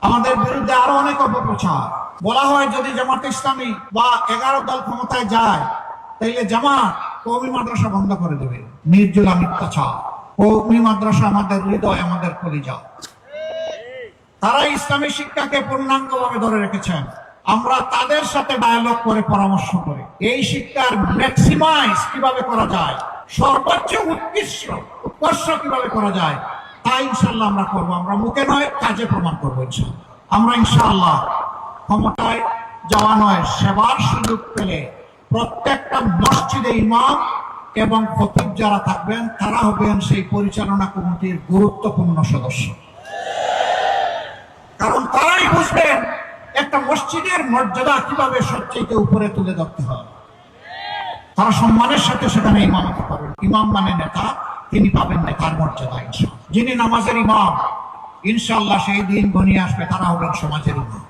আমাদের বিরুদ্ধে আরো অনেক অপপ্রচার। বলা হয় যদি জামাত ইসলামী বা 11 দল ক্ষমতায় যায় তাইলে জামাত কওমি মাদ্রাসা বন্ধ করে দেবে। নির্জলা মিথ্যাচার। কওমি মাদ্রাসা আমাদের হৃদয়, আমাদের কলিজা। তারা ইসলামী শিক্ষাকে পূর্ণাঙ্গভাবে ধরে রেখেছেন। আমরা তাদের সাথে ডায়ালগ করে পরামর্শ করি এই শিক্ষার ম্যাক্সিমাইজ কিভাবে করা যায়, সর্বোচ্চ উৎকর্ষ কিভাবে করা যায়, তা ইনশাআল্লাহ আমরা করবো। আমরা মুখে নয়, কাজে প্রমাণ করবো ইনশাআল্লাহ। আমরা ইনশাআল্লাহ ক্ষমতায় যাওয়া নয়, সেবার সুযোগ পেলে প্রত্যেকটা মসজিদে ইমাম এবং খতিব যারা থাকবেন তারা হবেন সেই পরিচালনা কমিটির গুরুত্বপূর্ণ সদস্য। কারণ তারাই বুঝবেন একটা মসজিদের মর্যাদা কিভাবে সবচেয়ে উপরে তুলে ধরতে হয়। তারা সম্মানের সাথে সেখানে ইমামতি পাবেন। ইমাম মানে নেতা, তিনি পাবেন নেতার মর্যাদা ইনশাআল্লাহ। যিনি নামাজের ইমাম, ইনশাআল্লাহ সেই দিন ঘনিয়ে আসবে, তারা হবেন সমাজের ইমাম।